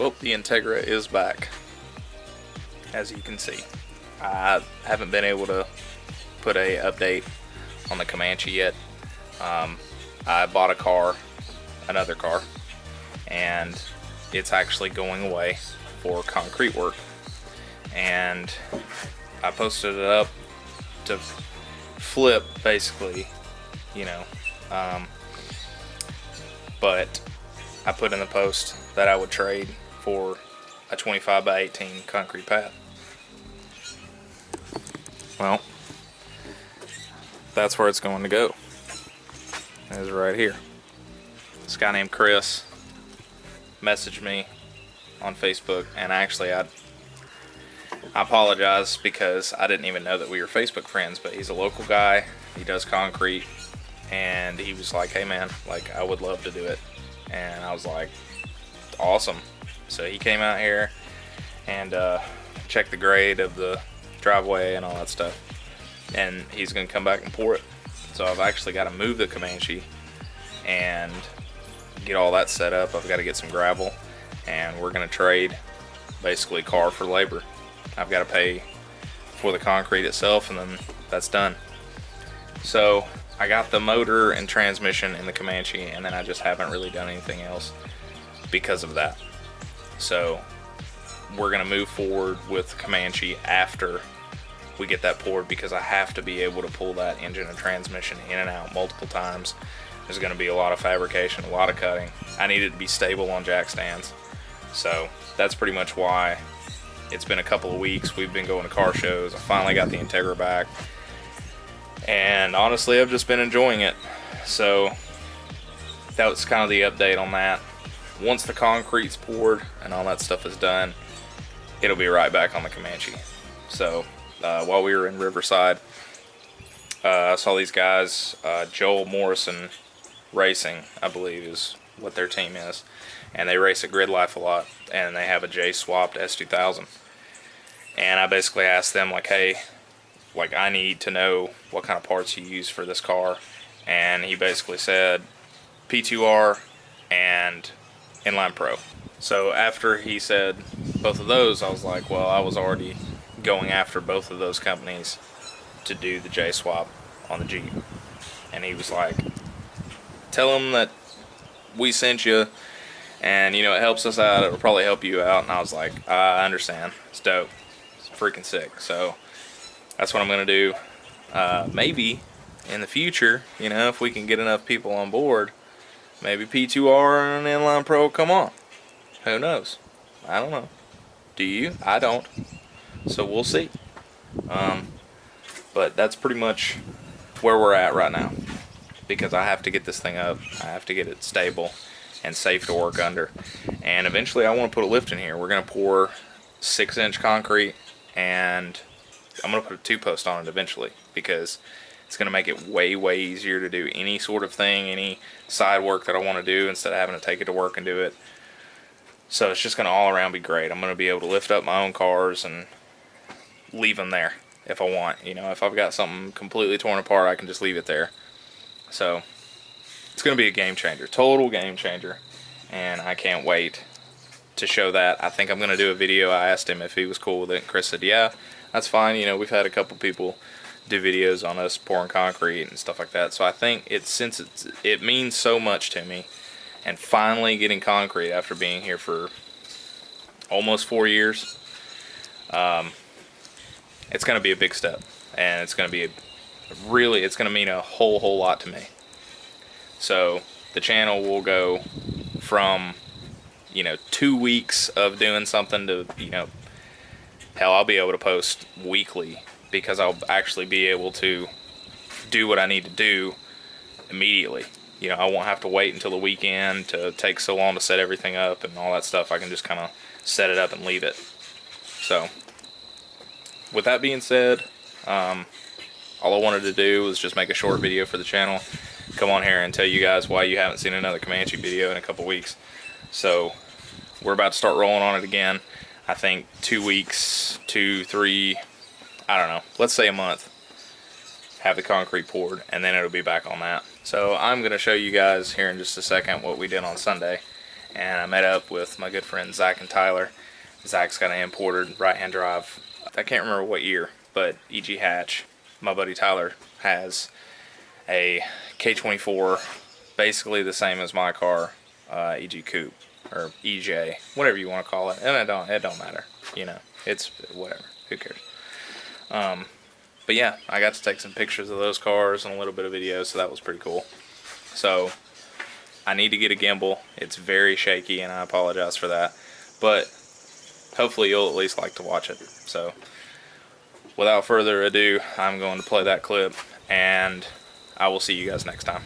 Well, the Integra is back, as you can see. I haven't been able to put a update on the Comanche yet. I bought a car, another car, and it's actually going away for concrete work. And I posted it up to flip, basically, you know. But I put in the post that I would trade for a 25 by 18 concrete pad. Well, that's where it's going to go. It is right here. This guy named Chris messaged me on Facebook, and actually I apologize because I didn't even know that we were Facebook friends, but he's a local guy. He does concrete, and he was like, hey man, like, I would love to do it. And I was like, awesome. So he came out here and checked the grade of the driveway and all that stuff, and he's gonna come back and pour it. So I've actually got to move the Comanche and get all that set up. I've got to get some gravel, and we're gonna trade basically car for labor. I've got to pay for the concrete itself, and then that's done. So I got the motor and transmission in the Comanche, and then I just haven't really done anything else because of that. So we're gonna move forward with Comanche after we get that poured, because I have to be able to pull that engine and transmission in and out multiple times. There's gonna be a lot of fabrication, a lot of cutting. I need it to be stable on jack stands. So that's pretty much why it's been a couple of weeks. We've been going to car shows. I finally got the Integra back, and honestly I've just been enjoying it. So that was kind of the update on that. Once the concrete's poured and all that stuff is done, it'll be right back on the Comanche. So while we were in Riverside, I saw these guys, Joel Morrison Racing, I believe is what their team is, and they race at Grid Life a lot, and they have a J-swapped S2000. And I basically asked them, like, hey, like, I need to know what kind of parts you use for this car. And he basically said P2R and Inline Pro. So after he said both of those, I was like, well, I was already going after both of those companies to do the J-swap on the Jeep. And he was like, tell them that we sent you, and you know, it helps us out, it'll probably help you out. And I was like, I understand, it's dope, it's freaking sick. So that's what I'm gonna do. Maybe in the future, you know, if we can get enough people on board, maybe P2R and Inline Pro come on. Who knows? I don't know. Do you? I don't. So we'll see. But that's pretty much where we're at right now, because I have to get this thing up. I have to get it stable and safe to work under. And eventually I want to put a lift in here. We're going to pour 6-inch concrete, and I'm going to put a 2-post on it eventually, because it's going to make it way, way easier to do any sort of thing, any side work that I want to do, instead of having to take it to work and do it. So it's just going to all around be great. I'm going to be able to lift up my own cars and leave them there if I want. You know, if I've got something completely torn apart, I can just leave it there. So it's going to be a game changer, total game changer, and I can't wait to show that. I think I'm going to do a video. I asked him if he was cool with it, and Chris said, yeah, that's fine. You know, we've had a couple people do videos on us pouring concrete and stuff like that. So I think since it means so much to me, and finally getting concrete after being here for almost 4 years, it's going to be a big step, and it's going to be it's going to mean a whole lot to me. So the channel will go from, you know, 2 weeks of doing something to, you know, hell, I'll be able to post weekly, because I'll actually be able to do what I need to do immediately. You know, I won't have to wait until the weekend to take so long to set everything up and all that stuff. I can just kind of set it up and leave it. So with that being said, all I wanted to do was just make a short video for the channel, come on here and tell you guys why you haven't seen another Comanche video in a couple weeks. So we're about to start rolling on it again. I think 2 weeks, 2, 3, I don't know, let's say a month, have the concrete poured, and then it'll be back on that. So I'm going to show you guys here in just a second what we did on Sunday, and I met up with my good friends Zach and Tyler. Zach's got an imported right-hand drive. I can't remember what year, but EG hatch. My buddy Tyler has a K24, basically the same as my car, EG coupe or EJ, whatever you want to call it, and it don't matter. You know, it's whatever. Who cares? But yeah, I got to take some pictures of those cars and a little bit of video, so that was pretty cool. So I need to get a gimbal. It's very shaky, and I apologize for that. But hopefully you'll at least like to watch it. So without further ado, I'm going to play that clip, and I will see you guys next time.